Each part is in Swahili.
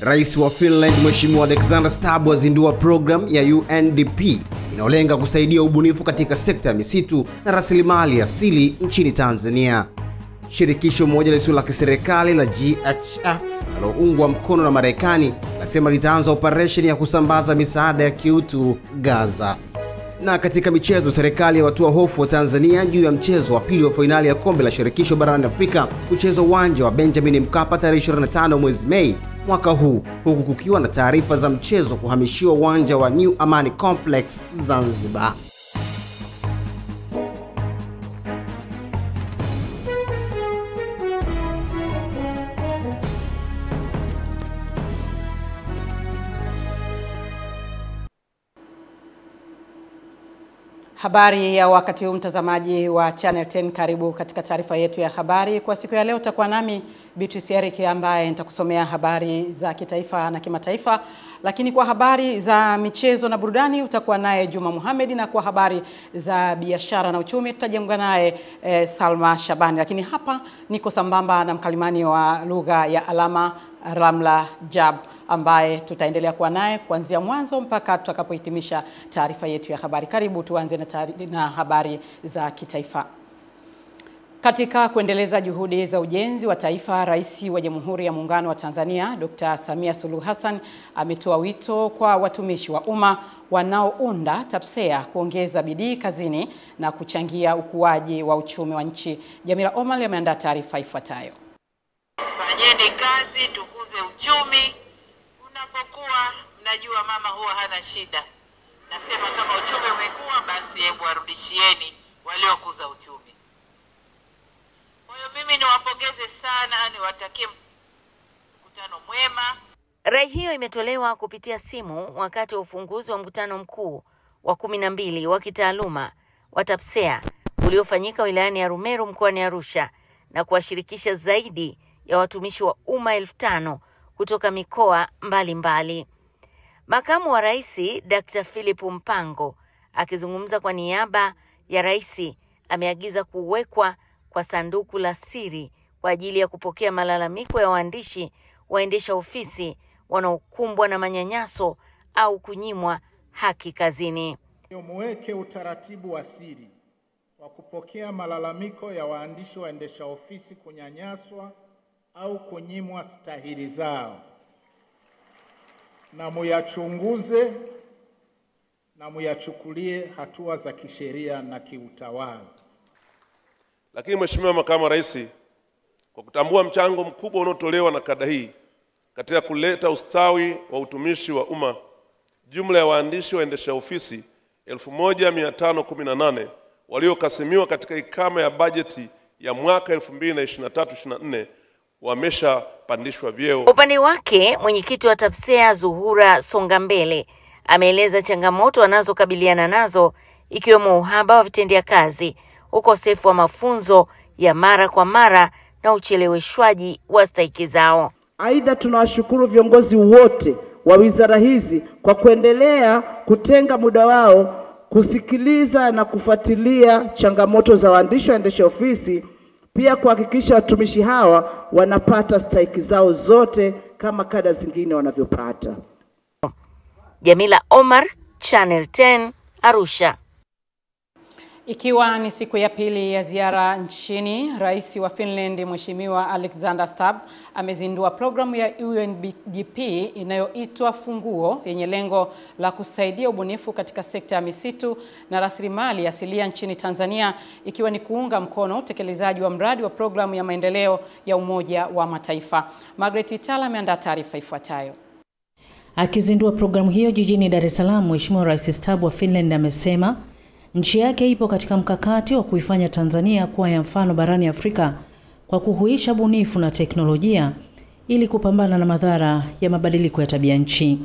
Rais wa Finland Mheshimiwa Alexander Stubb azindua program ya UNDP inayolenga kusaidia ubunifu katika sekta ya misitu na rasilimali asili nchini Tanzania. Shirikisho moja lisilo la kiserikali la GHF linaloungwa mkono na Marekani nasema litaanza operation ya kusambaza misaada ya kiutu Gaza. Na katika michezo, serikali yawatoa hofu wa Tanzania juu ya mchezo wa pili wa finali ya kombe la shirikisho barani Afrika kuchezwa uwanja wa Benjamin Mkapa tarehe 25 mwezi Mei mwaka huu, huku kukiwa na taarifa za mchezo kuhamishiwa uwanja wa New Amani Complex Zanzibar. Habari ya wakati huu, mtazamaji wa Channel 10, karibu katika taarifa yetu ya habari. Kwa siku ya leo utakuwa nami Beatrice Eric ambaye nitakusomea habari za kitaifa na kimataifa, lakini kwa habari za michezo na burudani utakuwa naye Juma Mohamed, na kwa habari za biashara na uchumi tutajiunga naye Salma Shabani. Lakini hapa niko sambamba na mkalimani wa lugha ya alama Ramla Jab ambaye tutaendelea kuwa naye kuanzia mwanzo mpaka tutakapohitimisha taarifa yetu ya habari. Karibu tuanze na habari za kitaifa. Katika kuendeleza juhudi za ujenzi wa taifa, Rais wa Jamhuri ya Muungano wa Tanzania Dr. Samia Suluhu Hassan ametoa wito kwa watumishi wa umma wanaounda TAPSEA kuongeza bidii kazini na kuchangia ukuaji wa uchumi wa nchi. Jamila Omar ameandaa taarifa ifuatayo. Fanyeni kazi, tukuze uchumi. Unapokuwa mnajua mama huwa hana shida. Nasema kama uchumi umekuwa, basi hebu warudishieni waliokuza uchumi. Kwa hiyo mimi niwapongeze sana, niwatakie mkutano mwema. Rai hiyo imetolewa kupitia simu wakati wa ufunguzi wa mkutano mkuu wa 12 wa kitaaluma wa TAPSEA uliofanyika wilayani ya Rumeru mkoani Arusha na kuwashirikisha zaidi ya watumishi wa umma 1500 kutoka mikoa mbalimbali. Makamu wa Rais Dr. Philip Mpango akizungumza kwa niaba ya Rais ameagiza kuwekwa kwa sanduku la siri kwa ajili ya kupokea malalamiko ya waandishi waendesha ofisi wanaokumbwa na manyanyaso au kunyimwa haki kazini. Muweke utaratibu wa siri wa kupokea malalamiko ya waandishi waendesha ofisi kunyanyaswa au kunyimwa stahili zao, na muyachunguze na muyachukulie hatua za kisheria na kiutawala. Lakini Mheshimiwa Makamu wa Rais, kwa kutambua mchango mkubwa unaotolewa na kada hii katika kuleta ustawi wa utumishi wa umma, jumla ya waandishi waendesha ofisi 1518 waliokasimiwa katika ikama ya bajeti ya mwaka 2023-24 wameshapandishwa vyeo. Upande wake, mwenyekiti wa TAPSEA Zuhura Songambele ameeleza changamoto wanazokabiliana nazo ikiwemo uhaba wa vitendea kazi, ukosefu wa mafunzo ya mara kwa mara na ucheleweshwaji wa stahiki zao. Aidha, tunawashukuru viongozi wote wa wizara hizi kwa kuendelea kutenga muda wao kusikiliza na kufuatilia changamoto za waandishi waendesha ofisi, pia kuhakikisha watumishi hawa wanapata stahiki zao zote kama kada zingine wanavyopata. Jamila Omar, Channel 10, Arusha. Ikiwa ni siku ya pili ya ziara nchini, Rais wa Finland Mheshimiwa Alexander Stubb amezindua programu ya UNDP inayoitwa Funguo, yenye lengo la kusaidia ubunifu katika sekta ya misitu na rasilimali asilia nchini Tanzania, ikiwa ni kuunga mkono utekelezaji wa mradi wa programu ya maendeleo ya Umoja wa Mataifa. Margaret Itala ameandaa taarifa ifuatayo. Akizindua programu hiyo jijini Dar es Salaam, Mheshimiwa Rais Stubb wa Finland amesema nchi yake ipo katika mkakati wa kuifanya Tanzania kuwa ya mfano barani Afrika kwa kuhuisha bunifu na teknolojia ili kupambana na madhara ya mabadiliko ya tabia nchi.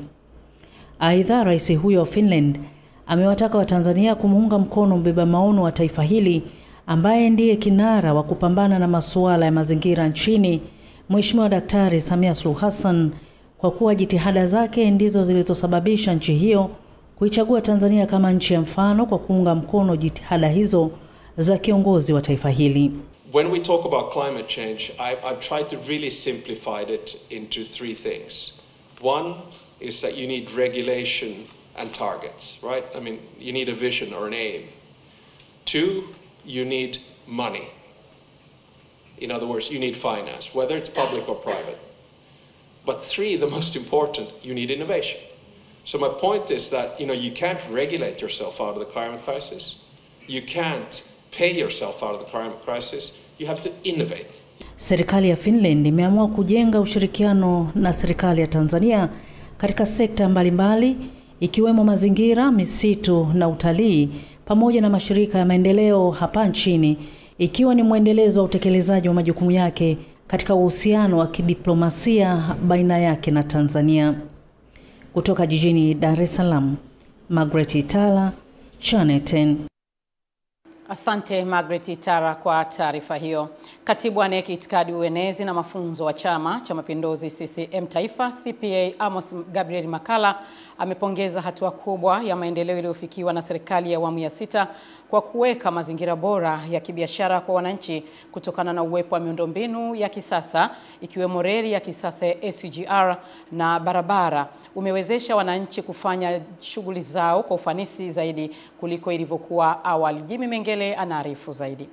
Aidha, rais huyo wa Finland amewataka Watanzania kumuunga mkono mbeba maono wa taifa hili ambaye ndiye kinara wa kupambana na masuala ya mazingira nchini, Mheshimiwa Daktari Samia Suluhu Hassan, kwa kuwa jitihada zake ndizo zilizosababisha nchi hiyo kuichagua Tanzania kama nchi ya mfano kwa kuunga mkono jitihada hizo za kiongozi wa taifa hili. When we talk about climate change, I've tried to really simplify it into three things. One is that you need regulation and targets, right? I mean, you need a vision or an aim. Two, you need money. In other words, you need finance, whether it's public or private. But three, the most important, you need innovation. So my point is that, you can't regulate yourself out of the climate crisis. You can't pay yourself out of the climate crisis. You have to innovate. Serikali ya Finland imeamua kujenga ushirikiano na serikali ya Tanzania katika sekta mbalimbali ikiwemo mazingira, misitu na utalii pamoja na mashirika ya maendeleo hapa nchini, ikiwa ni mwendelezo wa utekelezaji wa majukumu yake katika uhusiano wa kidiplomasia baina yake na Tanzania. Kutoka jijini Dar es Salaam, Margaret Itala, Channel 10. Asante Margaret Itara kwa taarifa hiyo. Katibu wa NEC Itikadi, Uenezi na Mafunzo wa Chama cha Mapinduzi CCM Taifa CPA Amos Gabriel Makala amepongeza hatua kubwa ya maendeleo iliyofikiwa na serikali ya awamu ya 6 kwa kuweka mazingira bora ya kibiashara kwa wananchi kutokana na uwepo wa miundombinu ya kisasa ikiwemo reli ya kisasa ya SGR na barabara umewezesha wananchi kufanya shughuli zao kwa ufanisi zaidi kuliko ilivyokuwa awali. Jimmy Mengele anaarifu zaidi.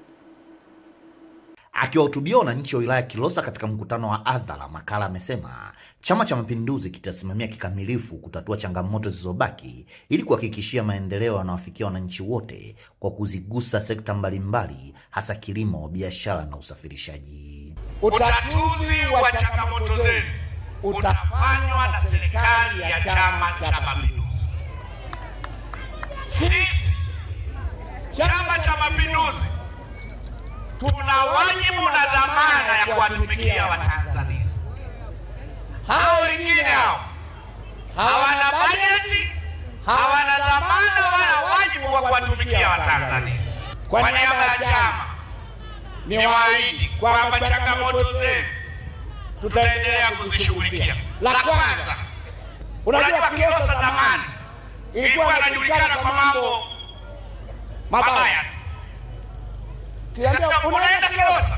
Akiwahutubia wananchi wa wilaya Kilosa katika mkutano wa hadhara, Makala amesema Chama cha Mapinduzi kitasimamia kikamilifu kutatua changamoto zilizobaki ili kuhakikishia maendeleo yanayowafikia wananchi wote kwa kuzigusa sekta mbalimbali, hasa kilimo, biashara na usafirishaji. Utatuzi wa changamoto zenu utafanywa na serikali ya Chama cha Mapinduzi. Sisi Chama cha Mapinduzi tuna wajibu na dhamana ya kuwatumikia Watanzania. Hao wengine hawana bajeti, hawana dhamana wala wajibu wa kuwatumikia Watanzania. Kwa niaba ya chama niwaahidi kwamba changamoto zenu tutaendelea kuzishughulikia. La kwanza, unajua Kilosa zamani ilikuwa inajulikana kwa mambo mabaya. Unaenda Kilosa,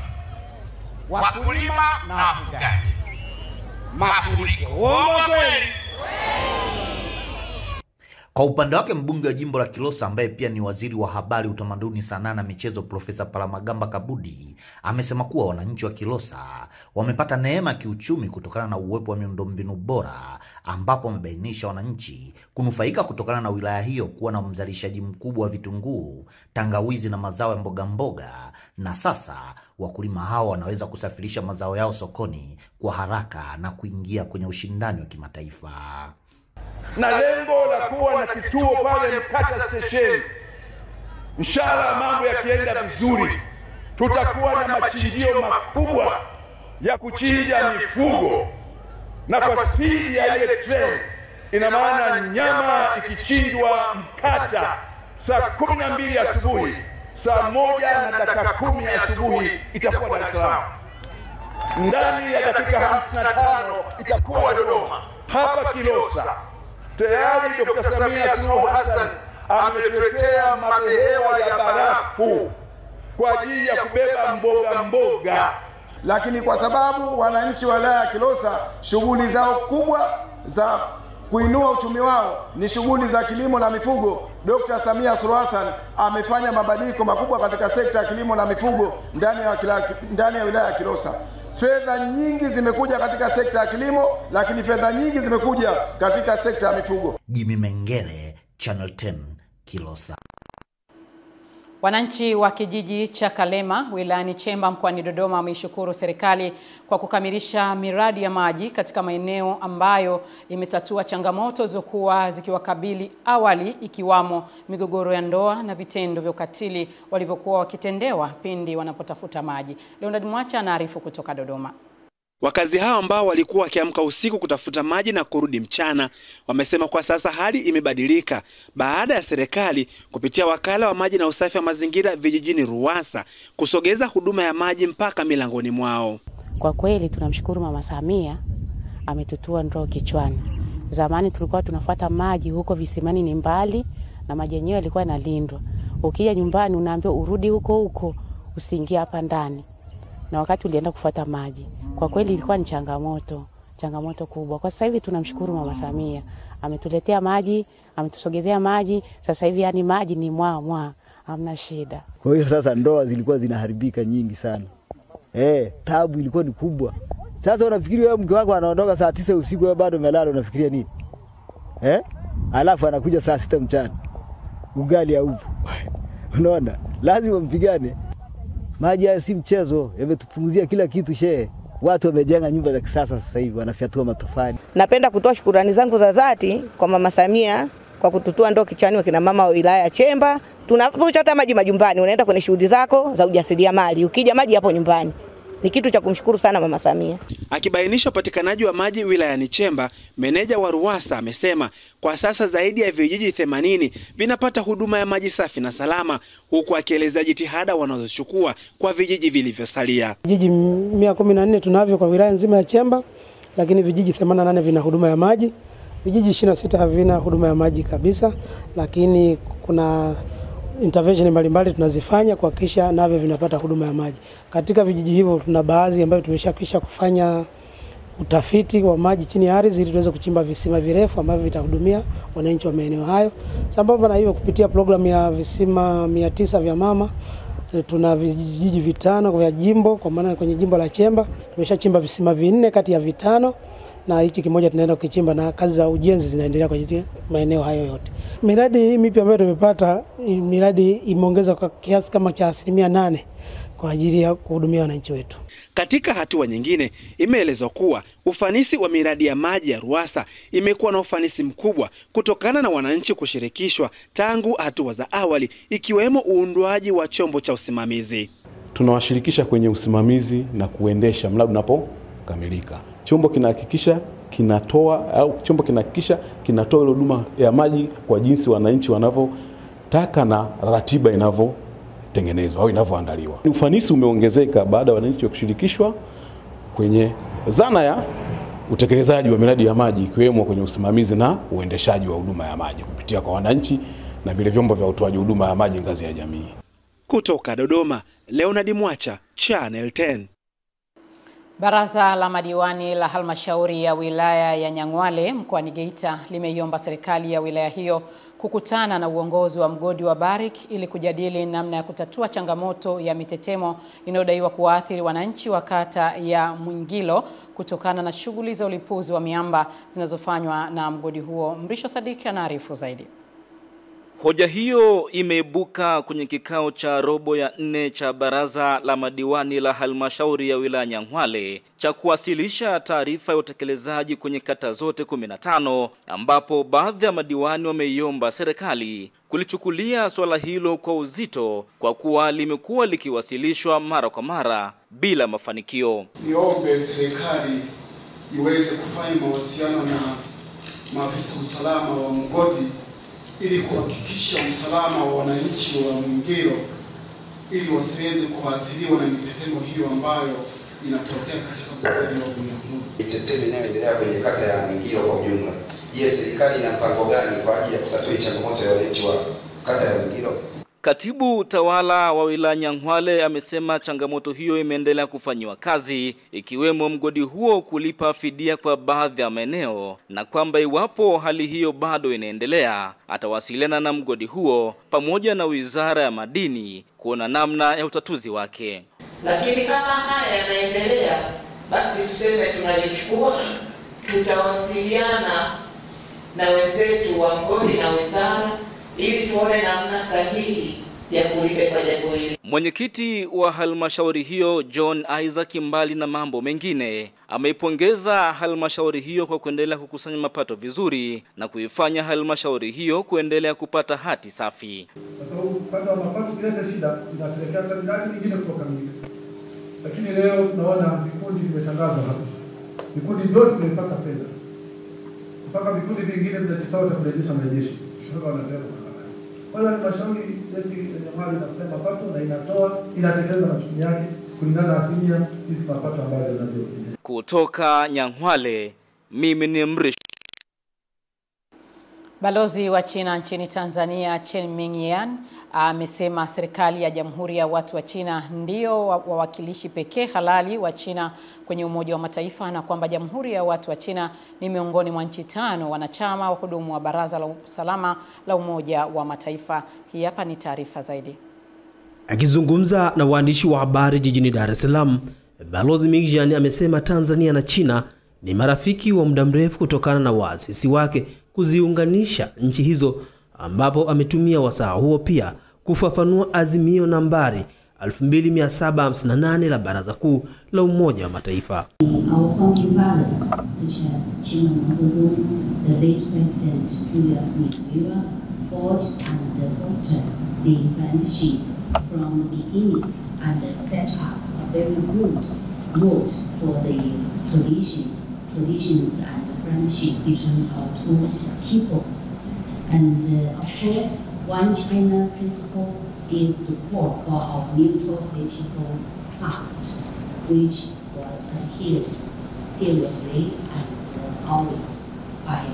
wakulima na wafugaji, mafuriko. Uongo kweli? Kwa upande wake, mbunge wa jimbo la Kilosa ambaye pia ni waziri wa habari, utamaduni, sanaa na michezo, Profesa Palamagamba Kabudi amesema kuwa wananchi wa Kilosa wamepata neema kiuchumi kutokana na uwepo wa miundombinu bora, ambapo wamebainisha wananchi kunufaika kutokana na wilaya hiyo kuwa na mzalishaji mkubwa wa vitunguu, tangawizi na mazao ya mboga mboga, na sasa wakulima hao wanaweza kusafirisha mazao yao sokoni kwa haraka na kuingia kwenye ushindani wa kimataifa. Na lengo la kuwa na kituo pale Mkata Station. Inshallah mambo yakienda vizuri, tutakuwa na machinjio makubwa ya kuchinja mifugo, na kwa spidi ya ile train, ina maana nyama ikichinjwa Mkata saa 12 asubuhi, saa 1:10 asubuhi itakuwa Dar es Salaam. Ndani ya dakika 55 itakuwa Dodoma. Hapa Kilosa tayari Dr. Samia Suluhu Hassan ametuletea mabehewa ya barafu kwa ajili ya kubeba mboga. Lakini kwa sababu wananchi wa wilaya ya Kilosa shughuli zao kubwa za kuinua uchumi wao ni shughuli za kilimo na mifugo, Dr. Samia Suluhu Hassan amefanya mabadiliko makubwa katika sekta ya kilimo na mifugo ndani ya wilaya ya Kilosa. Fedha nyingi zimekuja katika sekta ya kilimo, lakini fedha nyingi zimekuja katika sekta ya mifugo. Jimmy Mengele, Channel 10, Kilosa. Wananchi wa kijiji cha Kalema wilayani Chemba mkoani Dodoma wameishukuru serikali kwa kukamilisha miradi ya maji katika maeneo ambayo imetatua changamoto zilizokuwa zikiwakabili awali, ikiwamo migogoro ya ndoa na vitendo vya ukatili walivyokuwa wakitendewa pindi wanapotafuta maji. Leonard Mwacha anaarifu kutoka Dodoma. Wakazi hao ambao walikuwa wakiamka usiku kutafuta maji na kurudi mchana wamesema kwa sasa hali imebadilika baada ya serikali kupitia wakala wa maji na usafi wa mazingira vijijini RUWASA kusogeza huduma ya maji mpaka milangoni mwao. Kwa kweli tunamshukuru Mama Samia, ametutua ndoo kichwani. Zamani tulikuwa tunafuata maji huko visimani, ni mbali na maji yenyewe yalikuwa yanalindwa. Ukija nyumbani unaambiwa urudi huko usiingie hapa ndani. Na wakati ulienda kufuata maji, kwa kweli ilikuwa ni changamoto changamoto kubwa. Kwa sasa hivi tunamshukuru Mama Samia, ametuletea maji, ametusogezea maji. Sasa hivi yani maji ni mwa hamna shida. Kwa hiyo sasa ndoa zilikuwa zinaharibika nyingi sana. Tabu ilikuwa ni kubwa. Sasa unafikiri wewe mke wako anaondoka saa 9 usiku, wewe bado umelala, unafikiria nini? Alafu anakuja saa 6 mchana. Ugali haupo. Unaona? Lazima mpigane. Maji haya si mchezo, yametupunguzia kila kitu shehe. Watu wamejenga nyumba za kisasa sasa hivi, wanafyatua matofali. Napenda kutoa shukrani zangu za dhati kwa Mama Samia kwa kututua ndoo kichwani wakina mama wa wilaya ya Chemba. Tunapochota maji majumbani, unaenda kwenye shughuli zako za ujasiriamali. Ukija maji hapo nyumbani. Ni kitu cha kumshukuru sana Mama Samia. Akibainisha upatikanaji wa maji wilayani Chemba, meneja wa RUWASA amesema kwa sasa zaidi ya vijiji 80 vinapata huduma ya maji safi na salama, huku akieleza jitihada wanazochukua kwa vijiji vilivyosalia. Vijiji 114 tunavyo kwa wilaya nzima ya Chemba, lakini vijiji 88 vina huduma ya maji. Vijiji 26 havina huduma ya maji kabisa, lakini kuna intervention mbalimbali tunazifanya kuhakikisha navyo vinapata huduma ya maji. Katika vijiji hivyo tuna baadhi ambayo tumeshakwisha kufanya utafiti wa maji chini ya ardhi ili tuweze kuchimba visima virefu ambavyo vitahudumia wananchi wa maeneo hayo. Sambamba na hiyo, kupitia programu ya visima 900 vya mama, tuna vijiji 5 vya jimbo, kwa maana kwenye jimbo la Chemba tumeshachimba visima 4 kati ya 5, na hiki kimoja tunaenda kukichimba, na kazi za ujenzi zinaendelea kwa ajili ya maeneo hayo yote. Miradi hii mipya ambayo tumepata, miradi imeongeza kwa kiasi kama cha 8% kwa ajili ya kuhudumia wananchi wetu. Katika hatua nyingine, imeelezwa kuwa ufanisi wa miradi ya maji ya RUWASA imekuwa na ufanisi mkubwa kutokana na wananchi kushirikishwa tangu hatua za awali, ikiwemo uundwaji wa chombo cha usimamizi. Tunawashirikisha kwenye usimamizi na kuendesha mradi unapokamilika. Chombo kinahakikisha kinatoa huduma ya maji kwa jinsi wananchi wanavyotaka na ratiba inavyotengenezwa au inavyoandaliwa. Ufanisi umeongezeka baada ya wananchi kushirikishwa kwenye zana ya utekelezaji wa miradi ya maji, ikiwemo kwenye usimamizi na uendeshaji wa huduma ya maji kupitia kwa wananchi na vile vyombo vya utoaji huduma ya maji ngazi ya jamii. Kutoka Dodoma, Leonard Mwacha, Channel 10. Baraza la madiwani la halmashauri ya wilaya ya Nyang'hwale mkoani Geita limeiomba serikali ya wilaya hiyo kukutana na uongozi wa mgodi wa Barrick ili kujadili namna ya kutatua changamoto ya mitetemo inayodaiwa kuathiri wananchi wa kata ya Mwingilo kutokana na shughuli za ulipuzi wa miamba zinazofanywa na mgodi huo. Mrisho Sadiki anaarifu zaidi. Hoja hiyo imeibuka kwenye kikao cha robo ya 4 cha baraza la madiwani la halmashauri ya wilaya Nyang'hwale cha kuwasilisha taarifa ya utekelezaji kwenye kata zote 15, ambapo baadhi ya madiwani wameiomba serikali kulichukulia swala hilo kwa uzito kwa kuwa limekuwa likiwasilishwa mara kwa mara bila mafanikio. Niombe serikali iweze kufanya mawasiliano na maafisa usalama wa mgodi ili kuhakikisha usalama wa wananchi wa Mwingilo ili wasiweze kuathiriwa na mitetemo hiyo ambayo inatokea katika mgodi wa Mwingilo. Mitetemo inayoendelea kwenye kata ya Mwingilo kwa ujumla. Je, serikali ina mpango gani kwa ajili ya kutatua changamoto ya wananchi wa kata ya Mwingilo? Katibu tawala wa wilaya Nyang'hwale amesema changamoto hiyo imeendelea kufanyiwa kazi, ikiwemo mgodi huo kulipa fidia kwa baadhi ya maeneo, na kwamba iwapo hali hiyo bado inaendelea atawasiliana na mgodi huo pamoja na Wizara ya Madini kuona namna ya utatuzi wake. Lakini kama haya yanaendelea, basi tuseme tunalichukua, tutawasiliana na wenzetu wa mgodi na wizara ili tuone namna sahihi ya kulipa jambo hili. Mwenyekiti wa halmashauri hiyo John Isaac, mbali na mambo mengine, ameipongeza halmashauri hiyo kwa kuendelea kukusanya mapato vizuri na kuifanya halmashauri hiyo kuendelea kupata hati safi. Kwa sababu kupata mapato bila shida inapelekea miradi mingine kukamilika. Lakini leo tunaona vikundi vimetangazwa hapa. Vikundi vyote vimepata fedha. Mpaka vikundi vingine vinajisahau kurejesha marejesho. Shukrani wanasema. Kwa hiyo halmashauri yetu ya Nyang'hwale inasema mapato na inatekeleza majukumu yake kulingana na asilimia hizi mapato ambayo yanavyokuja. Kutoka Nyang'hwale, mimi ni Mrisho. Balozi wa China nchini Tanzania Chen Mingyan amesema serikali ya Jamhuri ya Watu wa China ndio wawakilishi pekee halali wa China kwenye Umoja wa Mataifa na kwamba Jamhuri ya Watu wa China ni miongoni mwa nchi 5 wanachama wa kudumu wa Baraza la Usalama la Umoja wa Mataifa. Hii hapa ni taarifa zaidi. Akizungumza na waandishi wa habari jijini Dar es Salaam, Balozi Mingyan amesema Tanzania na China ni marafiki wa muda mrefu kutokana na waasisi wake kuziunganisha nchi hizo, ambapo ametumia wasaa huo pia kufafanua azimio nambari 2758 la Baraza Kuu la Umoja wa Mataifa. Our founding fathers, such as China Mazuru, the late President Julius Nyerere, forged and fostered the friendship from the beginning and set up a very good road for the traditions and friendship between our two peoples. And of course, one China principle is to call for our mutual political trust, which was adhered seriously and always by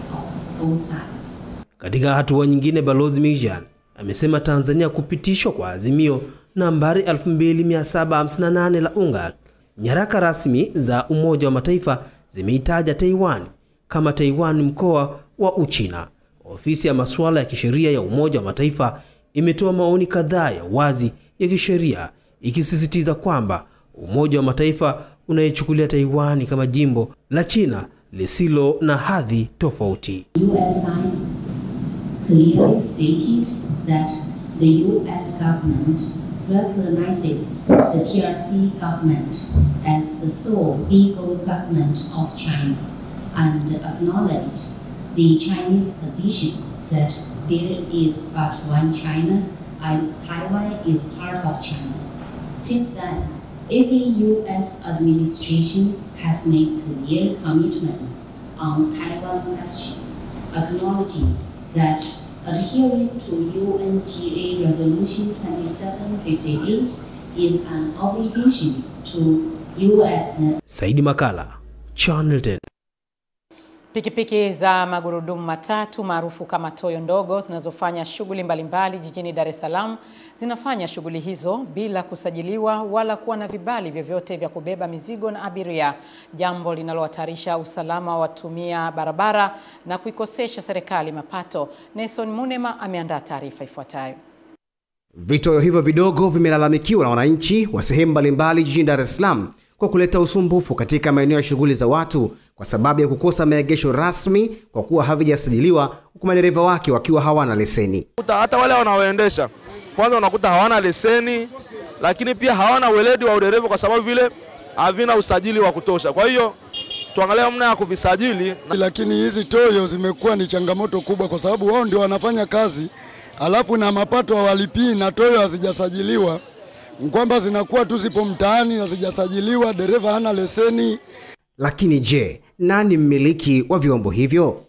both sides. Katika hatua nyingine, Balozi Mingyan amesema Tanzania kupitishwa kwa azimio nambari 2758 la UNGA, nyaraka rasmi za Umoja wa Mataifa zimeitaja Taiwan kama Taiwan mkoa wa Uchina. Ofisi ya masuala ya kisheria ya Umoja wa Mataifa imetoa maoni kadhaa ya wazi ya kisheria ikisisitiza kwamba Umoja wa Mataifa unaichukulia Taiwan kama jimbo la China lisilo na hadhi tofauti. US side clearly stated that the US government recognizes the PRC government as the sole legal government of China and acknowledges the Chinese position that there is but one China and Taiwan is part of China. Since then, every US administration has made clear commitments on Taiwan question, acknowledging that adhering to UNGA Resolution 2758 is an obligation to UN. Saidi Makala, Channel 10. Pikipiki za magurudumu matatu maarufu kama toyo ndogo zinazofanya shughuli mbalimbali jijini Dar es Salaam zinafanya shughuli hizo bila kusajiliwa wala kuwa na vibali vyovyote vya kubeba mizigo na abiria, jambo linalohatarisha usalama wa watumia barabara na kuikosesha serikali mapato. Nelson Munema ameandaa taarifa ifuatayo. Vitoyo hivyo vidogo vimelalamikiwa na wananchi wa sehemu mbalimbali jijini Dar es Salaam kwa kuleta usumbufu katika maeneo ya shughuli za watu kwa sababu ya kukosa maegesho rasmi kwa kuwa havijasajiliwa, huku madereva wake wakiwa hawana leseni. Hata wale wanaoendesha kwanza unakuta hawana leseni, lakini pia hawana weledi wa udereva kwa sababu vile havina usajili wa kutosha. Kwa hiyo tuangalie namna ya kuvisajili. Lakini hizi toyo zimekuwa ni changamoto kubwa kwa sababu wao ndio wanafanya kazi, alafu na mapato hawalipii na toyo hazijasajiliwa. Kwamba zinakuwa tu zipo mtaani na hazijasajiliwa, dereva hana leseni. Lakini je, nani mmiliki wa vyombo hivyo?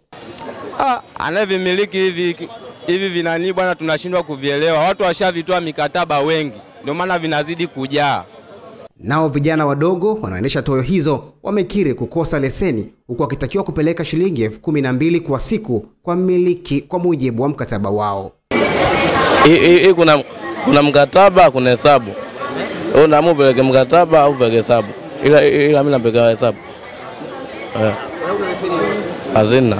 Anayevimiliki hivi vinani bwana, tunashindwa kuvielewa. Watu washavitoa mikataba wengi, ndio maana vinazidi kujaa. Nao vijana wadogo wanaoendesha toyo hizo wamekiri kukosa leseni, huku wakitakiwa kupeleka shilingi 12,000 kwa siku kwa mmiliki kwa mujibu wa mkataba wao. Kuna mkataba, kuna hesabu. Unaamua peleke mkataba au peleke hesabu. Ila mimi napeleka hesabu. Hazina.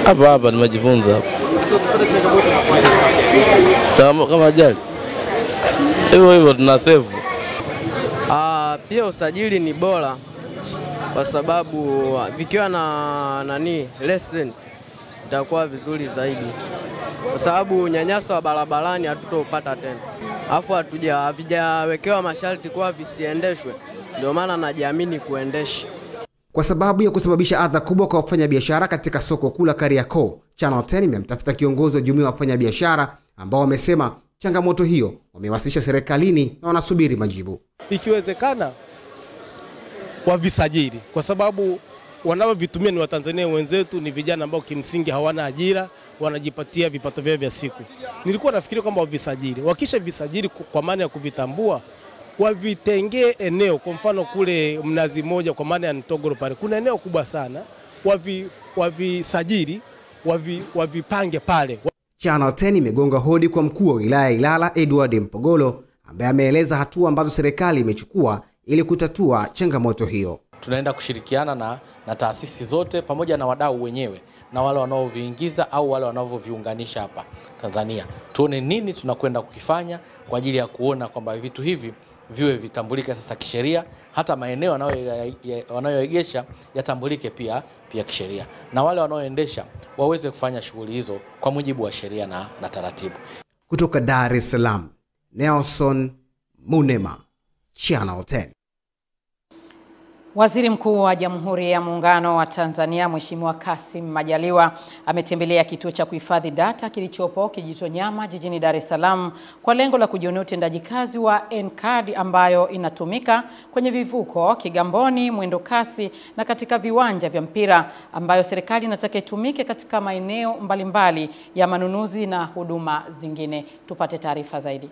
Hapa nimejifunza hapa. Kama ajali. Hivyo tunasave. Pia usajili ni bora kwa sababu vikiwa na lesson itakuwa vizuri zaidi. Kwa sababu nyanyaso wa barabarani hatutopata tena. Alafu havijawekewa masharti kwa visiendeshwe. Ndio maana najiamini kuendesha. Kwa sababu ya kusababisha adha kubwa kwa wafanyabiashara katika soko kuu la Kariakoo, Channel 10 imemtafuta kiongozi wa jumuiya ya wafanyabiashara ambao wamesema changamoto hiyo wamewasilisha serikalini na wanasubiri majibu. Ikiwezekana wavisajili kwa sababu wanaovitumia ni Watanzania wenzetu, ni vijana ambao kimsingi hawana ajira, wanajipatia vipato vyao vya siku. Nilikuwa nafikiria kwamba wavisajili. Wakisha visajili kwa maana ya kuvitambua, wavitengee eneo. Kwa mfano kule Mnazi Mmoja kwa maana ya Ntogoro pale kuna eneo kubwa sana, wavisajili, wavipange pale. Channel 10 imegonga hodi kwa mkuu wa wilaya Ilala Edward Mpogolo ambaye ameeleza hatua ambazo serikali imechukua ili kutatua changamoto hiyo. Tunaenda kushirikiana na taasisi zote pamoja na wadau wenyewe na wale wanaoviingiza au wale wanavyoviunganisha hapa Tanzania. Tuone nini tunakwenda kukifanya kwa ajili ya kuona kwamba vitu hivi viwe vitambulike sasa kisheria, hata maeneo wanayoegesha yatambulike pia kisheria, na wale wanaoendesha waweze kufanya shughuli hizo kwa mujibu wa sheria na taratibu. Kutoka Dar es Salaam, Nelson Munema, Channel 10. Waziri Mkuu wa Jamhuri ya Muungano wa Tanzania Mheshimiwa Kassim Majaliwa ametembelea kituo cha kuhifadhi data kilichopo Kijitonyama jijini Dar es Salaam kwa lengo la kujionea utendaji kazi wa N-Card ambayo inatumika kwenye vivuko, Kigamboni, mwendokasi na katika viwanja vya mpira, ambayo serikali inataka itumike katika maeneo mbalimbali ya manunuzi na huduma zingine. Tupate taarifa zaidi.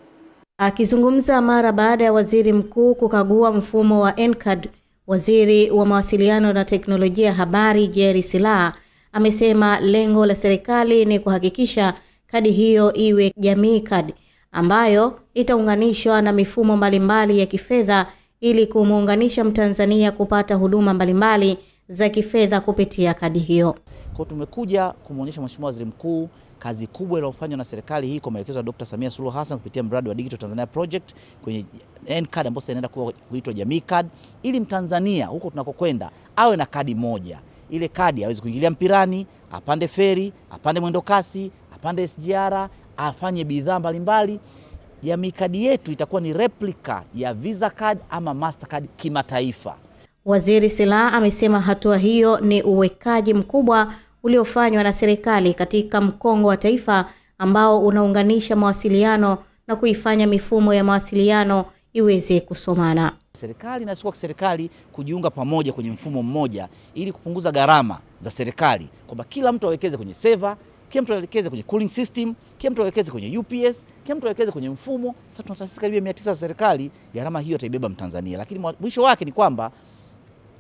Akizungumza mara baada ya waziri mkuu kukagua mfumo wa N-Card, Waziri wa Mawasiliano na Teknolojia Habari Jerry Silaa amesema lengo la serikali ni kuhakikisha kadi hiyo iwe jamii card ambayo itaunganishwa na mifumo mbalimbali ya kifedha ili kumuunganisha Mtanzania kupata huduma mbalimbali za kifedha kupitia kadi hiyo. Kwa tumekuja kumuonyesha Mheshimiwa Waziri Mkuu kazi kubwa iliyofanywa na serikali hii kwa maelekezo ya Dr. Samia Suluhu Hassan kupitia mradi wa Digital Tanzania Project kwenye N-Card ambayo inaenda kuitwa Jamii Card, ili Mtanzania huko tunakokwenda awe na kadi moja. Ile kadi aweze kuingilia mpirani, apande feri, apande mwendokasi, apande SGR, afanye bidhaa mbalimbali. Jamii Card yetu itakuwa ni replica ya Visa Card ama Mastercard kimataifa. Waziri Silaa amesema hatua hiyo ni uwekaji mkubwa uliofanywa na serikali katika mkongo wa taifa ambao unaunganisha mawasiliano na kuifanya mifumo ya mawasiliano iweze kusomana. Serikali na serikali kujiunga pamoja kwenye mfumo mmoja ili kupunguza gharama za serikali, kwamba kila mtu awekeze kwenye server, kila mtu awekeze kwenye cooling system, kila mtu awekeze kwenye UPS, kila mtu awekeze kwenye mfumo. Sasa tuna taasisi karibia 900 za serikali, gharama hiyo itaibeba Mtanzania. Lakini mwisho wake ni kwamba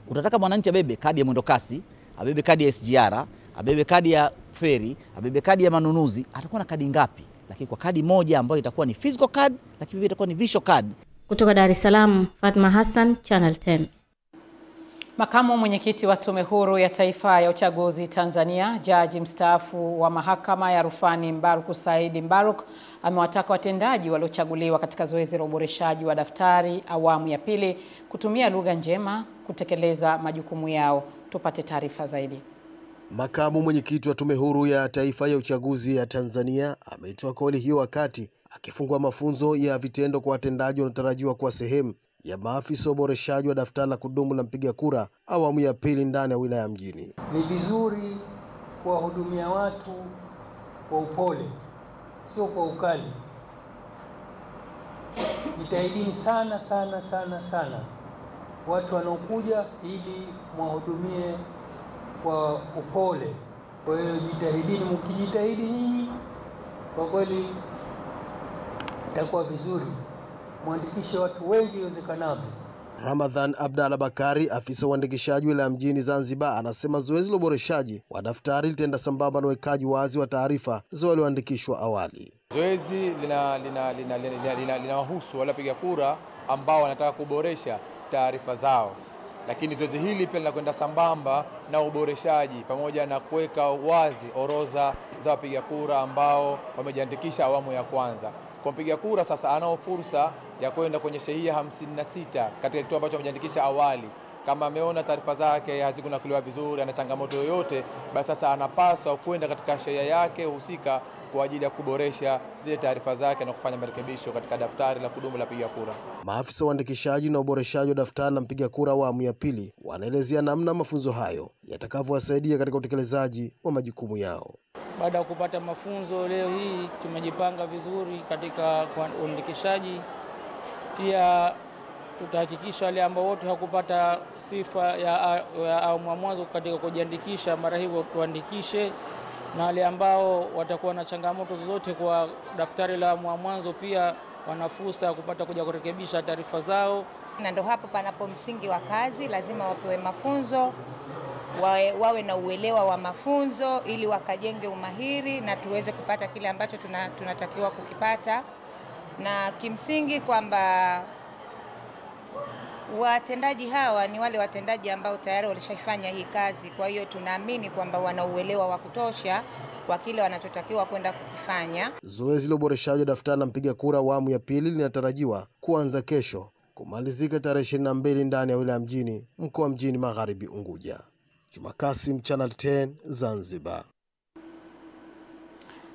utataka mwananchi abebe kadi ya mwendokasi, abebe kadi ya SGR, abebe kadi ya feri, abebe kadi ya manunuzi, atakuwa na kadi ngapi? Lakini kwa kadi moja ambayo itakuwa ni physical card, lakini pia itakuwa ni visual card. Kutoka Dar es Salaam, Fatma Hassan, Channel 10. Makamu mwenyekiti wa Tume Huru ya Taifa ya Uchaguzi Tanzania, jaji mstaafu wa Mahakama ya Rufani Mbaruk Said Mbaruk amewataka watendaji waliochaguliwa katika zoezi la uboreshaji wa daftari awamu ya pili kutumia lugha njema kutekeleza majukumu yao. Tupate taarifa zaidi. Makamu mwenyekiti wa Tume Huru ya Taifa ya Uchaguzi ya Tanzania ametoa kauli hiyo wakati akifungua mafunzo ya vitendo kwa watendaji wanaotarajiwa kuwa sehemu ya maafisa uboreshaji wa daftari la kudumu la mpiga kura awamu ya pili ndani ya wilaya mjini. Ni vizuri kuwahudumia watu kwa upole, sio kwa ukali. Jitahidini sana watu wanaokuja ili mwahudumie kwa upole. Kwa hiyo jitahidini, mkijitahidi nyinyi kwa kweli itakuwa vizuri. Muandikishe watu wengi iwezekanavyo. Ramadhan Abdalla Bakari, afisa uandikishaji wilaya mjini Zanzibar, anasema zoezi la uboreshaji wa daftari litaenda sambamba na uwekaji wazi wa taarifa za walioandikishwa awali. Zoezi linawahusu wale wapiga kura ambao wanataka kuboresha taarifa zao. Lakini zoezi hili pia linakwenda sambamba na uboreshaji pamoja na kuweka wazi orodha za wapiga kura ambao wamejiandikisha awamu ya kwanza. Kwa mpiga kura sasa anao fursa ya kwenda kwenye shehia 56 katika kituo ambacho amejiandikisha awali. Kama ameona taarifa zake hazikunakuliwa vizuri, ana changamoto yoyote, basi sasa anapaswa kwenda katika shehia yake husika kwa ajili ya kuboresha zile taarifa zake na kufanya marekebisho katika daftari la kudumu la mpiga kura. Maafisa uandikishaji na uboreshaji wa daftari la mpiga kura awamu ya pili wanaelezea namna mafunzo hayo yatakavyowasaidia katika utekelezaji wa majukumu yao. Baada ya kupata mafunzo leo hii tumejipanga vizuri katika uandikishaji. Pia tutahakikisha wale ambao wote hakupata sifa ya mwanzo katika kujiandikisha mara hivyo tuandikishe, na wale ambao watakuwa na changamoto zozote kwa daftari la mwanzo pia wana fursa ya kupata kuja kurekebisha taarifa zao. Na ndo hapo panapo msingi wa kazi, lazima wapewe mafunzo, wawe na uelewa wa mafunzo ili wakajenge umahiri na tuweze kupata kile ambacho tunatakiwa kukipata. Na kimsingi kwamba watendaji hawa ni wale watendaji ambao tayari walishafanya hii kazi, kwa hiyo tunaamini kwamba wana uelewa wa kutosha kwa kile wanachotakiwa kwenda kukifanya. Zoezi la uboreshaji wa daftari la mpiga kura awamu ya pili linatarajiwa kuanza kesho, kumalizika tarehe 22 ndani ya wilaya Mjini, mkoa Mjini Magharibi Unguja. Juma Kasim, Channel 10, Zanzibar.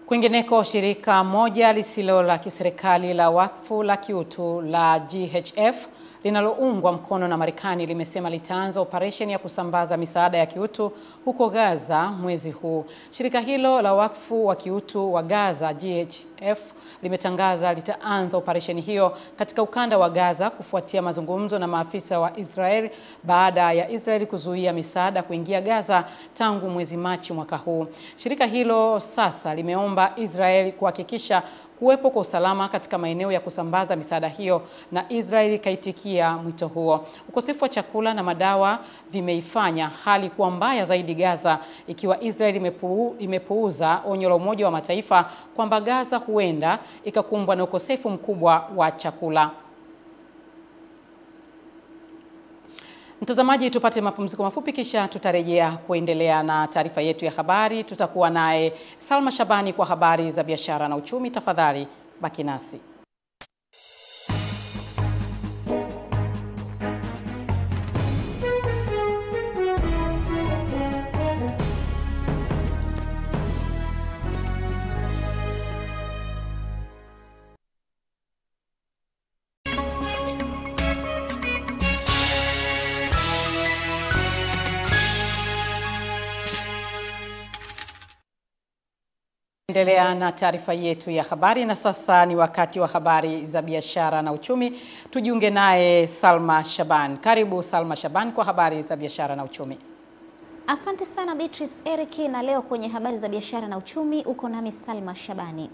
Kwingineko, shirika moja lisilo la kiserikali la wakfu la kiutu la GHF linaloungwa mkono na Marekani limesema litaanza operation ya kusambaza misaada ya kiutu huko Gaza mwezi huu. Shirika hilo la wakfu wa kiutu wa Gaza GHF limetangaza litaanza operation hiyo katika ukanda wa Gaza kufuatia mazungumzo na maafisa wa Israel baada ya Israel kuzuia misaada kuingia Gaza tangu mwezi Machi mwaka huu. Shirika hilo sasa limeomba Israel kuhakikisha kuwepo kwa usalama katika maeneo ya kusambaza misaada hiyo, na Israeli kaitikia mwito huo. Ukosefu wa chakula na madawa vimeifanya hali kuwa mbaya zaidi Gaza, ikiwa Israeli imepuuza onyo la Umoja wa Mataifa kwamba Gaza huenda ikakumbwa na ukosefu mkubwa wa chakula. Mtazamaji, tupate mapumziko mafupi kisha tutarejea kuendelea na taarifa yetu ya habari. Tutakuwa naye Salma Shabani kwa habari za biashara na uchumi. Tafadhali baki nasi. Endelea na taarifa yetu ya habari, na sasa ni wakati wa habari za biashara na uchumi. Tujiunge naye Salma Shaban. Karibu Salma Shaban kwa habari za biashara na uchumi. Asante sana Beatrice Eric, na leo kwenye habari za biashara na uchumi uko nami Salma Shabani.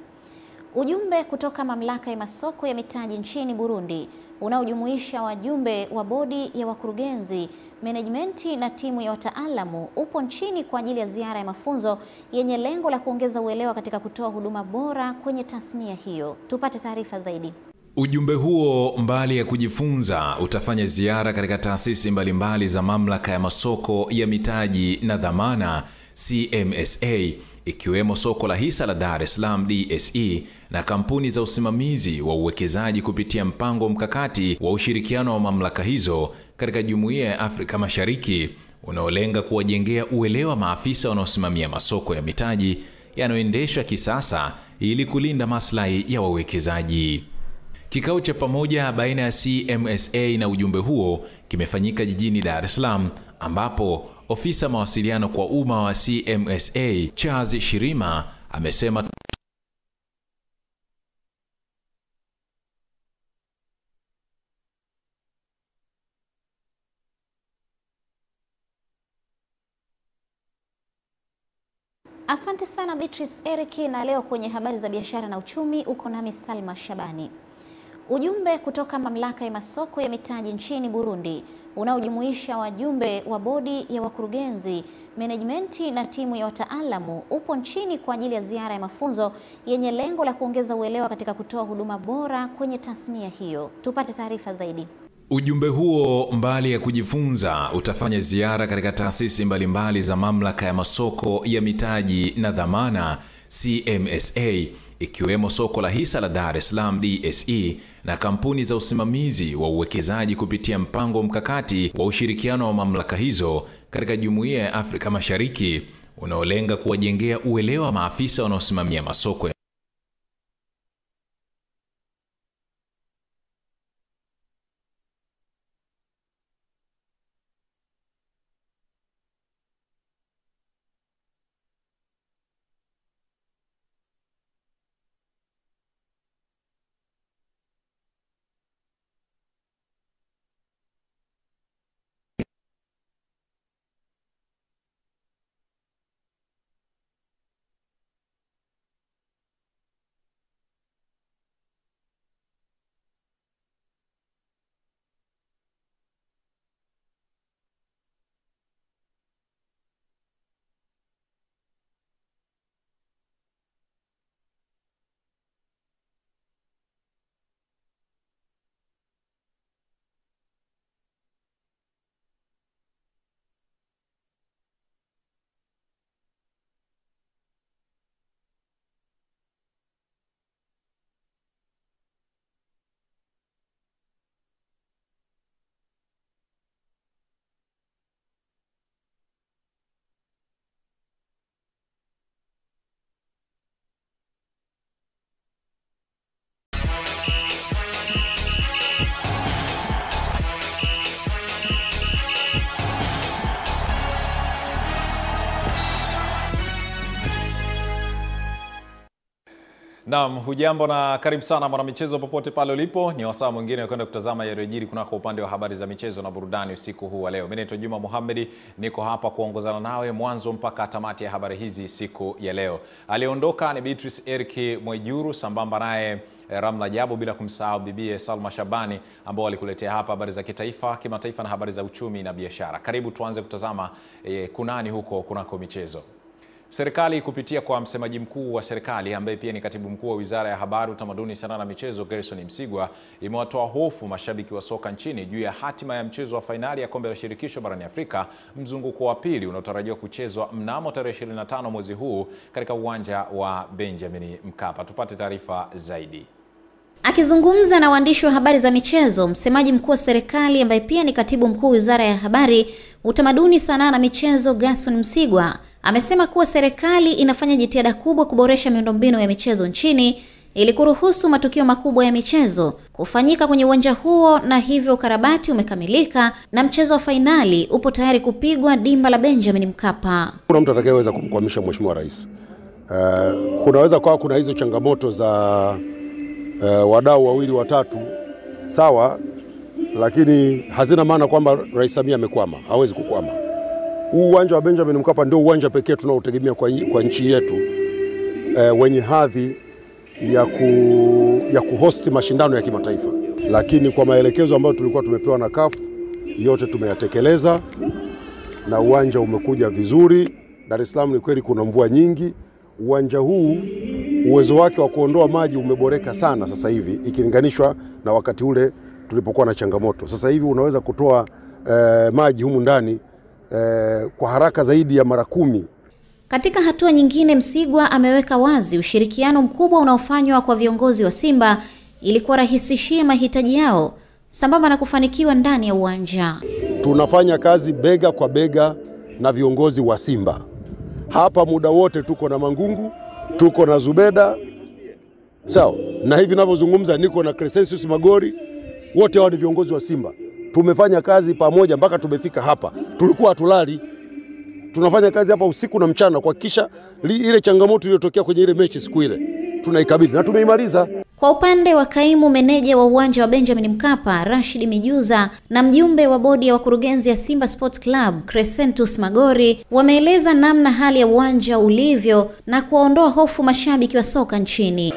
Ujumbe kutoka mamlaka ya masoko ya mitaji nchini Burundi unaojumuisha wajumbe wa bodi ya wakurugenzi, management na timu ya wataalamu upo nchini kwa ajili ya ziara ya mafunzo yenye lengo la kuongeza uelewa katika kutoa huduma bora kwenye tasnia hiyo. Tupate taarifa zaidi. Ujumbe huo mbali ya kujifunza utafanya ziara katika taasisi mbalimbali za mamlaka ya masoko ya mitaji na dhamana CMSA, ikiwemo soko la hisa la Dar es Salaam DSE na kampuni za usimamizi wa uwekezaji kupitia mpango mkakati wa ushirikiano wa mamlaka hizo katika Jumuiya ya Afrika Mashariki unaolenga kuwajengea uelewa maafisa wanaosimamia masoko ya mitaji yanayoendeshwa kisasa ili kulinda maslahi ya wawekezaji. Kikao cha pamoja baina ya CMSA na ujumbe huo kimefanyika jijini Dar es Salaam, ambapo ofisa mawasiliano kwa umma wa CMSA Charles Shirima amesema Asante sana Beatrice Eric, na leo kwenye habari za biashara na uchumi uko nami Salma Shabani. Ujumbe kutoka mamlaka ya masoko ya mitaji nchini Burundi unaojumuisha wajumbe wa bodi ya wakurugenzi, management na timu ya wataalamu upo nchini kwa ajili ya ziara ya mafunzo yenye lengo la kuongeza uelewa katika kutoa huduma bora kwenye tasnia hiyo. Tupate taarifa zaidi. Ujumbe huo mbali ya kujifunza utafanya ziara katika taasisi mbalimbali za mamlaka ya masoko ya mitaji na dhamana CMSA, ikiwemo soko la hisa la Dar es Salaam DSE na kampuni za usimamizi wa uwekezaji kupitia mpango mkakati wa ushirikiano wa mamlaka hizo katika Jumuiya ya Afrika Mashariki unaolenga kuwajengea uelewa maafisa wanaosimamia masoko Naam, hujambo na karibu sana mwanamichezo popote pale ulipo. Ni wasaa mwingine wa kwenda kutazama yaliyojiri kunako upande wa habari za michezo na burudani usiku huu wa leo. Mimi naitwa Juma Mohamed, niko hapa kuongozana nawe mwanzo mpaka tamati ya habari hizi siku ya leo. Aliondoka ni Beatrice Eric Mwejuru sambamba naye Ramla Jabo, bila kumsahau bibi Salma Shabani ambao walikuletea hapa habari za kitaifa, kimataifa na habari za uchumi na biashara. Karibu tuanze kutazama kunani huko kunako michezo. Serikali kupitia kwa msemaji mkuu wa serikali ambaye pia ni katibu mkuu wa Wizara ya Habari, Utamaduni, Sanaa na Michezo, Gerson Msigwa, imewatoa hofu mashabiki wa soka nchini juu ya hatima ya mchezo wa fainali ya Kombe la Shirikisho barani Afrika mzunguko wa pili unaotarajiwa kuchezwa mnamo tarehe 25 mwezi huu katika uwanja wa Benjamin Mkapa. Tupate taarifa zaidi. Akizungumza na waandishi wa habari za michezo, msemaji mkuu wa serikali ambaye pia ni katibu mkuu Wizara ya Habari, Utamaduni, Sanaa na Michezo, Gerson Msigwa, amesema kuwa serikali inafanya jitihada kubwa kuboresha miundombinu ya michezo nchini ili kuruhusu matukio makubwa ya michezo kufanyika kwenye uwanja huo, na hivyo ukarabati umekamilika na mchezo wa fainali upo tayari kupigwa dimba la Benjamin Mkapa. Kuna mtu atakayeweza kumkwamisha Mheshimiwa Rais. Kunaweza kuwa kuna hizo changamoto za wadau wawili watatu, sawa, lakini hazina maana kwamba Rais Samia amekwama. Hawezi kukwama. Huu uwanja wa Benjamin Mkapa ndio uwanja pekee tunaotegemea kwa nchi yetu wenye hadhi ya kuhosti mashindano ya kimataifa. Lakini kwa maelekezo ambayo tulikuwa tumepewa na CAF, yote tumeyatekeleza na uwanja umekuja vizuri. Dar es Salaam ni kweli kuna mvua nyingi. Uwanja huu uwezo wake wa kuondoa maji umeboreka sana sasa hivi ikilinganishwa na wakati ule tulipokuwa na changamoto. Sasa hivi unaweza kutoa maji humu ndani kwa haraka zaidi ya mara 10. Katika hatua nyingine, Msigwa ameweka wazi ushirikiano mkubwa unaofanywa kwa viongozi wa Simba ili kuwarahisishia mahitaji yao sambamba na kufanikiwa ndani ya uwanja. Tunafanya kazi bega kwa bega na viongozi wa Simba. Hapa muda wote tuko na Mangungu, tuko na Zubeda, sawa, na hivi ninavyozungumza niko na Crescensius Magori, wote hao ni viongozi wa Simba. Tumefanya kazi pamoja mpaka tumefika hapa. Tulikuwa hatulali. Tunafanya kazi hapa usiku na mchana kuhakikisha ile changamoto iliyotokea kwenye ile mechi siku ile tunaikabili na tumeimaliza. Kwa upande wa kaimu meneja wa uwanja wa Benjamin Mkapa, Rashid Mijuza, na mjumbe wa bodi ya wakurugenzi ya Simba Sports Club, Crescentus Magori, wameeleza namna hali ya uwanja ulivyo na kuwaondoa hofu mashabiki wa soka nchini.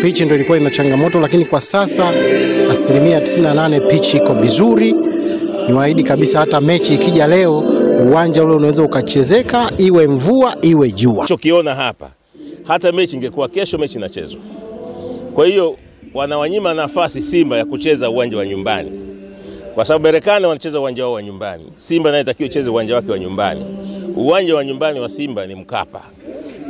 Pitch ndio ilikuwa ina changamoto, lakini kwa sasa 98% pitch iko vizuri. Niwaahidi kabisa hata mechi ikija leo uwanja ule unaweza ukachezeka iwe mvua iwe jua. Tunachokiona hapa, hata mechi ingekuwa kesho mechi inachezwa. Kwa hiyo wanawanyima nafasi Simba ya kucheza uwanja wa nyumbani. Kwa sababu Berkane wanacheza uwanja wao wa nyumbani. Simba naye inatakiwa icheze uwanja wake wa nyumbani. Uwanja wa nyumbani wa Simba ni Mkapa.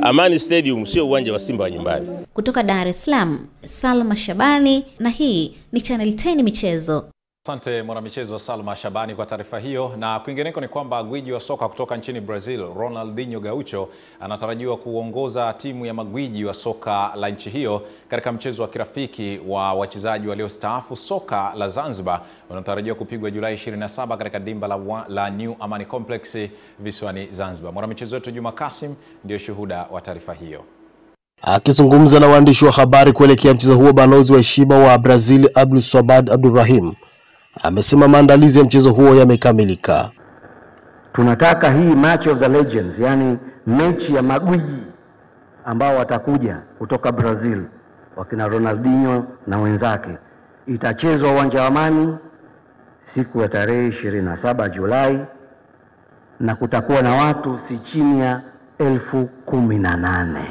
Amani Stadium sio uwanja wa Simba wa nyumbani. Kutoka Dar es Salaam, Salma Shabani, na hii ni Channel 10 Michezo. Asante mwanamichezo Salma Shabani kwa taarifa hiyo. Na kwingineko ni kwamba gwiji wa soka kutoka nchini Brazil, Ronaldinho Gaucho, anatarajiwa kuongoza timu ya magwiji wa soka la nchi hiyo katika mchezo wa kirafiki wa wachezaji waliostaafu soka la Zanzibar unatarajiwa kupigwa Julai 27 katika dimba la New Amani Complex visiwani Zanzibar. Mwanamichezo wetu Juma Kasim ndio shuhuda wa taarifa hiyo. Akizungumza na waandishi wa habari kuelekea mchezo huo, balozi wa heshima wa Brazil Abdul Swamad Abdurrahim amesema maandalizi ya mchezo huo yamekamilika. Tunataka hii match of the legends, yani mechi ya magwiji ambao watakuja kutoka Brazil, wakina Ronaldinho na wenzake, itachezwa uwanja wa Amani siku ya tarehe 27 Julai, na kutakuwa na watu si chini ya 18,000.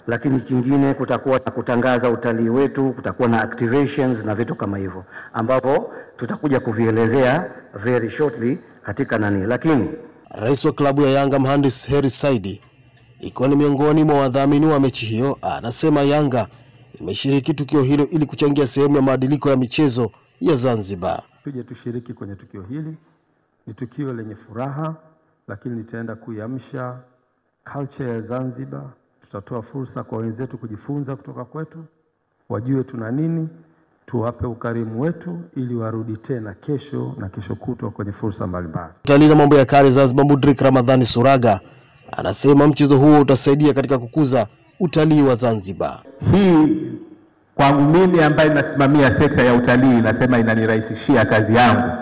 Lakini kingine kutakuwa na kutangaza utalii wetu, kutakuwa na activations na vitu kama hivyo ambapo tutakuja kuvielezea very shortly katika nani. Lakini rais wa klabu ya Yanga Mhandisi Heri Saidi, ikiwa ni miongoni mwa wadhamini wa mechi hiyo, anasema Yanga imeshiriki tukio hilo ili kuchangia sehemu ya mabadiliko ya michezo ya Zanzibar. Tuje tushiriki kwenye tukio hili. Ni tukio lenye furaha, lakini litaenda kuiamsha culture ya Zanzibar. Tutatoa fursa kwa wenzetu kujifunza kutoka kwetu, wajue tuna nini, tuwape ukarimu wetu ili warudi tena kesho na kesho kutwa kwenye fursa mbalimbali. Mtalii na mambo ya kale Zanzibar Mudrik Ramadhani Suraga Anasema mchezo huo utasaidia katika kukuza utalii wa Zanzibar. Hii kwangu mimi ambaye nasimamia sekta ya utalii, nasema inanirahisishia kazi yangu,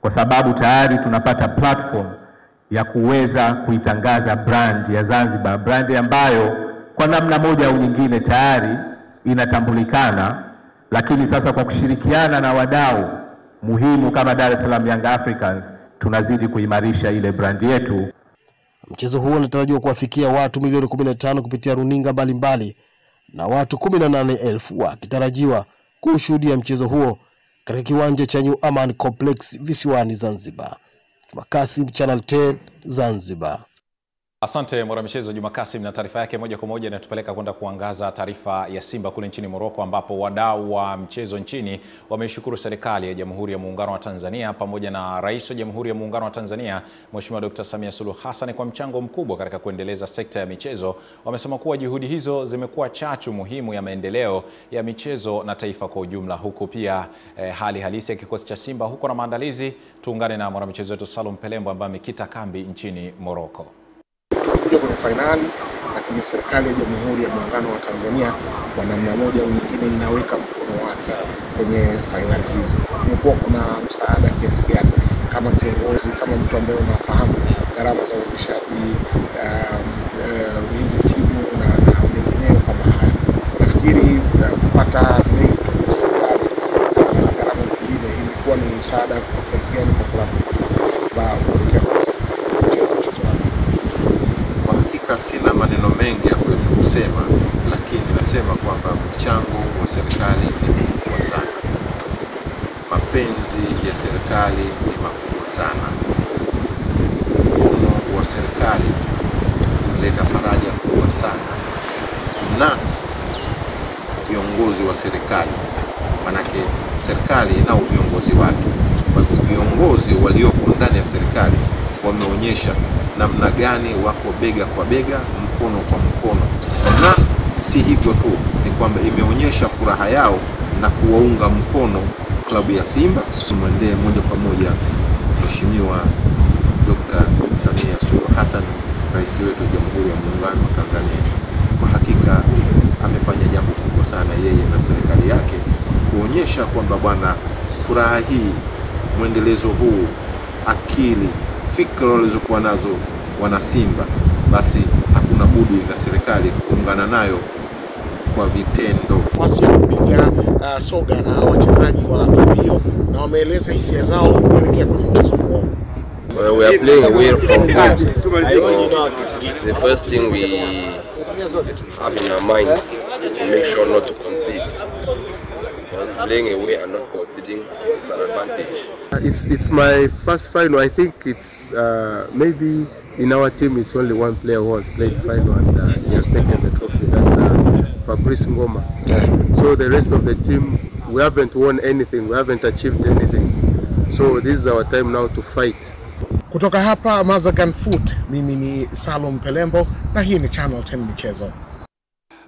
kwa sababu tayari tunapata platform ya kuweza kuitangaza brand ya Zanzibar, brand ambayo kwa namna moja au nyingine tayari inatambulikana, lakini sasa kwa kushirikiana na wadau muhimu kama Dar es Salaam Young Africans tunazidi kuimarisha ile brand yetu. Mchezo huo unatarajiwa kuwafikia watu milioni 15 kupitia runinga mbalimbali na watu 18,000 wakitarajiwa kushuhudia mchezo huo katika kiwanja cha New Aman Complex visiwani Zanzibar. Kasim, Channel 10, Zanzibar. Asante mwanamichezo Juma Kasim, na taarifa yake moja kwa moja inatupeleka kwenda kuangaza taarifa ya Simba kule nchini Morocco, ambapo wadau wa mchezo nchini wameishukuru serikali ya Jamhuri ya Muungano wa Tanzania pamoja na Rais wa Jamhuri ya Muungano wa Tanzania Mheshimiwa Dr. Samia Suluhu Hassan kwa mchango mkubwa katika kuendeleza sekta ya michezo. Wamesema kuwa juhudi hizo zimekuwa chachu muhimu ya maendeleo ya michezo na taifa kwa ujumla, huku pia hali halisi ya kikosi cha Simba huko na maandalizi. Tuungane na mwanamichezo wetu Salum Pelembo ambaye amekita kambi nchini Morocco. Tunakuja kwenye finali, lakini serikali ya Jamhuri ya Muungano wa Tanzania kwa namna moja au nyingine inaweka mkono wake kwenye finali hizi. Kumekuwa kuna msaada kiasi gani kama kiongozi, kama mtu ambaye unafahamu gharama za uendeshaji hizi timu na mengineyo kama haya? Nafikiri kupata mengi kutoka serikali na gharama zingine ilikuwa ni msaada kwa kiasi gani kwa klabu Simba kuelekea sina maneno mengi ya kuweza kusema, lakini nasema kwamba mchango wa serikali ni mkubwa sana. Mapenzi ya serikali ni makubwa sana. Mkono wa serikali umeleta faraja kubwa sana. Na viongozi wa serikali, manake serikali na viongozi wake, kwa viongozi waliopo ndani ya serikali wameonyesha namna gani wako bega kwa bega, mkono kwa mkono. Na si hivyo tu, ni kwamba imeonyesha furaha yao na kuwaunga mkono klabu ya Simba. Tumwendee moja kwa moja Mheshimiwa Dr. Samia Suluhu Hassan, Rais wetu wa Jamhuri ya Muungano wa Tanzania. Kwa hakika amefanya jambo kubwa sana yeye na serikali yake kuonyesha kwamba bwana, furaha hii, mwendelezo huu, akili, fikra walizokuwa nazo wana Simba, basi hakuna budi na serikali kuungana nayo kwa vitendo. Nafasi ya kupiga soga na wachezaji wa klabu hiyo, na wameeleza hisia zao kuelekea kwenye mchezo huo. We are playing away from home. The first thing we have in our minds is to make sure not to concede. Because playing away and not conceding is an advantage. It's my first final. I think it's maybe in our team it's only one player who has played final and he has taken the trophy. That's Fabrice Ngoma. So the rest of the team, we haven't won anything. We haven't achieved anything. So this is our time now to fight. Kutoka hapa Mazagan Foot, mimi ni Salum Pelembo na hii ni Channel 10 Michezo.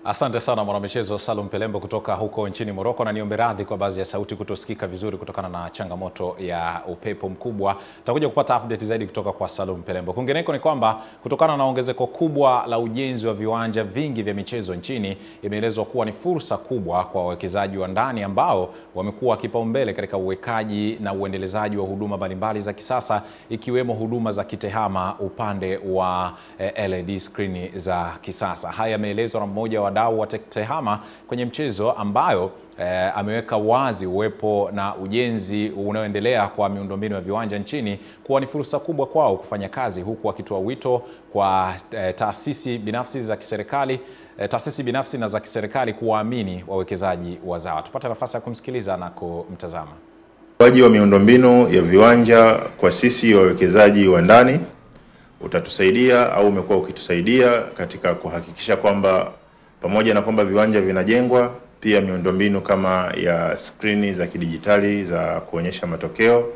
Asante sana mwanamichezo Salum Pelembo kutoka huko nchini Morocco, na niombe radhi kwa baadhi ya sauti kutosikika vizuri kutokana na changamoto ya upepo mkubwa. Tutakuja kupata update zaidi kutoka kwa Salum Pelembo. Kwingineko ni kwamba kutokana na ongezeko kubwa la ujenzi wa viwanja vingi vya michezo nchini, imeelezwa kuwa ni fursa kubwa kwa wawekezaji wa ndani ambao wamekuwa kipaumbele katika uwekaji na uendelezaji wa huduma mbalimbali za kisasa, ikiwemo huduma za kitehama upande wa LED screen za kisasa. Haya yameelezwa na mmoja wa wadau wa TEHAMA kwenye mchezo, ambayo ameweka wazi uwepo na ujenzi unaoendelea kwa miundombinu ya viwanja nchini kuwa ni fursa kubwa kwao kufanya kazi, huku akitoa wito kwa taasisi binafsi za kiserikali, taasisi binafsi na za kiserikali kuwaamini wawekezaji wazawa. Tupate nafasi ya kumsikiliza na kumtazama. Uwekezaji wa miundombinu ya viwanja kwa sisi wawekezaji wa ndani utatusaidia au umekuwa ukitusaidia katika kuhakikisha kwamba pamoja na kwamba viwanja vinajengwa, pia miundombinu kama ya skrini za kidijitali za kuonyesha matokeo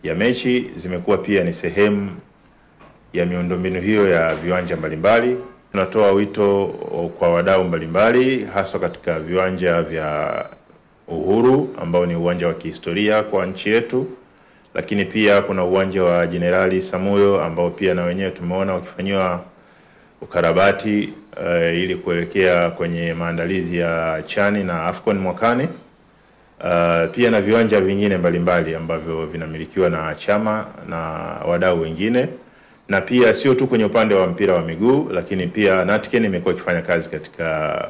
ya mechi zimekuwa pia ni sehemu ya miundombinu hiyo ya viwanja mbalimbali. Tunatoa wito kwa wadau mbalimbali, hasa katika viwanja vya Uhuru ambao ni uwanja wa kihistoria kwa nchi yetu, lakini pia kuna uwanja wa Jenerali Samuyo ambao pia na wenyewe tumeona ukifanywa ukarabati ili kuelekea kwenye maandalizi ya Chani na Afcon mwakani. Pia na viwanja vingine mbalimbali ambavyo vinamilikiwa na chama na wadau wengine, na pia sio tu kwenye upande wa mpira wa miguu, lakini pia Natken imekuwa ikifanya kazi katika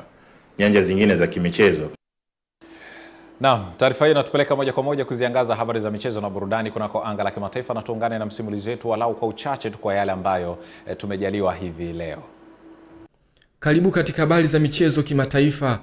nyanja zingine za kimichezo. Naam, taarifa hii inatupeleka moja kwa moja kuziangaza habari za michezo na burudani kunako anga la kimataifa, na tuungane na msimulizi wetu walau kwa uchache tu kwa yale ambayo tumejaliwa hivi leo. Karibu katika habari za michezo kimataifa.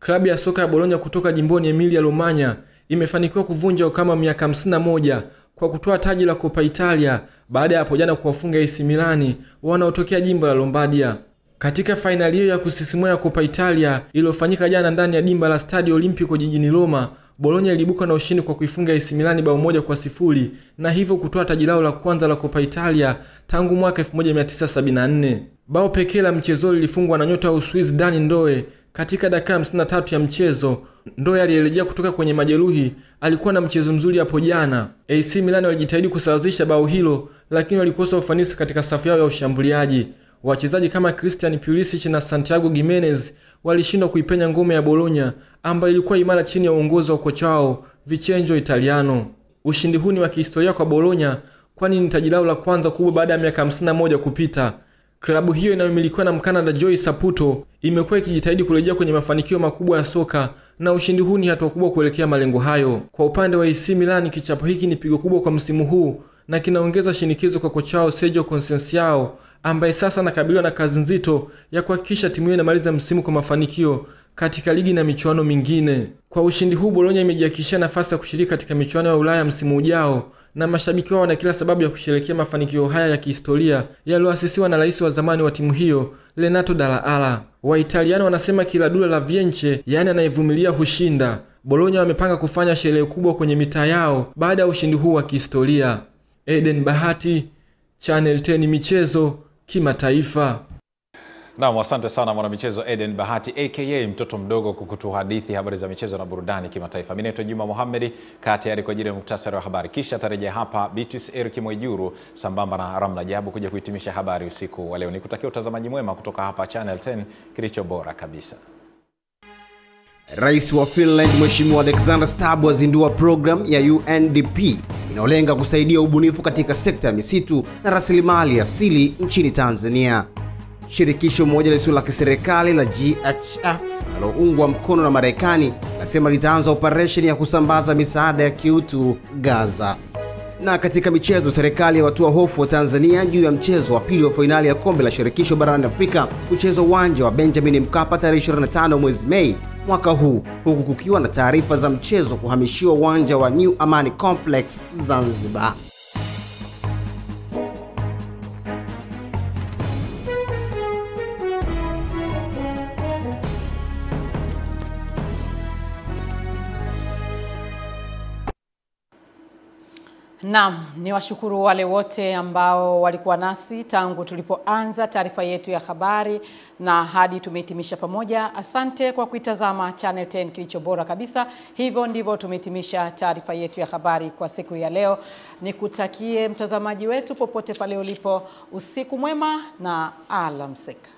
Klabu ya soka ya Bologna kutoka jimboni Emilia Romagna imefanikiwa kuvunja ukame wa miaka 51 kwa kutoa taji la Coppa Italia baada ya hapo jana kuwafunga AC Milan wanaotokea jimbo la Lombardia. Katika fainali hiyo ya kusisimua ya Coppa Italia iliyofanyika jana ndani ya dimba la Stadio Olimpico jijini Roma, Bologna ilibuka na ushindi kwa kuifunga AC Milan bao 1-0 na hivyo kutoa taji lao la kwanza la Coppa Italia tangu mwaka 1974. Bao pekee la mchezo lilifungwa na nyota wa Uswizi Dani Ndoe katika dakika 53 ya mchezo. Ndoe aliyerejea kutoka kwenye majeruhi alikuwa na mchezo mzuri hapo jana. AC Milan walijitahidi kusawazisha bao hilo, lakini walikosa ufanisi katika safu yao ya ushambuliaji. Wachezaji kama Christian Pulisic na Santiago Gimenez walishindwa kuipenya ngome ya Bologna ambayo ilikuwa imara chini ya uongozi wa kocha wao Vincenzo Italiano. Ushindi huu ni wa kihistoria kwa Bologna, kwani ni taji lao la kwanza kubwa baada ya miaka 51 kupita. Klabu hiyo inayomilikiwa na Mkanada Joey Saputo imekuwa ikijitahidi kurejea kwenye mafanikio makubwa ya soka, na ushindi huu ni hatua kubwa kuelekea malengo hayo. Kwa upande wa AC Milan, kichapo hiki ni pigo kubwa kwa msimu huu na kinaongeza shinikizo kwa kocha wao Sergio Conceição ambaye sasa anakabiliwa na kazi nzito ya kuhakikisha timu hiyo inamaliza msimu kwa mafanikio katika ligi na michuano mingine. Kwa ushindi huu, Bologna imejihakikishia nafasi ya kushiriki katika michuano ya Ulaya msimu ujao, na mashabiki wao wana kila sababu ya kusherehekea mafanikio haya ya kihistoria yaliyoasisiwa na rais wa zamani wa timu hiyo Renato Dalla Ala. Waitaliano wanasema kila dula la vince, yani anayevumilia hushinda. Bologna wamepanga kufanya sherehe kubwa kwenye mitaa yao baada ya ushindi huu wa kihistoria. Eden Bahati, Channel 10 michezo kimataifa. Naam, asante sana mwanamichezo Eden Bahati aka mtoto mdogo kukutuhadithi habari za michezo na burudani kimataifa. Mimi naitwa Juma Mohamed, kaa tayari kwa ajili ya muktasari wa habari. Kisha tarejea hapa Beatrice Eric Mwaijuru sambamba na Ramla Jabu kuja kuhitimisha habari usiku wa leo. Nikutakia utazamaji mwema kutoka hapa Channel 10, kilicho bora kabisa. Rais wa Finland Mheshimiwa Alexander Stubb azindua program ya UNDP inayolenga kusaidia ubunifu katika sekta ya misitu na rasilimali asili nchini Tanzania. Shirikisho moja lisilo la kiserikali la GHF linaloungwa mkono na Marekani nasema litaanza operation ya kusambaza misaada ya kiutu Gaza. Na katika michezo, serikali yawatoa hofu wa Tanzania juu ya mchezo wa pili wa fainali ya kombe la shirikisho barani Afrika kuchezwa uwanja wa Benjamin Mkapa tarehe 25 mwezi Mei mwaka huu, huku kukiwa na taarifa za mchezo kuhamishiwa uwanja wa New Amani Complex Zanzibar. Naam, ni washukuru wale wote ambao walikuwa nasi tangu tulipoanza taarifa yetu ya habari na hadi tumehitimisha pamoja. Asante kwa kuitazama Channel 10, kilicho bora kabisa. Hivyo ndivyo tumehitimisha taarifa yetu ya habari kwa siku ya leo. Nikutakie mtazamaji wetu popote pale ulipo usiku mwema na alamsika.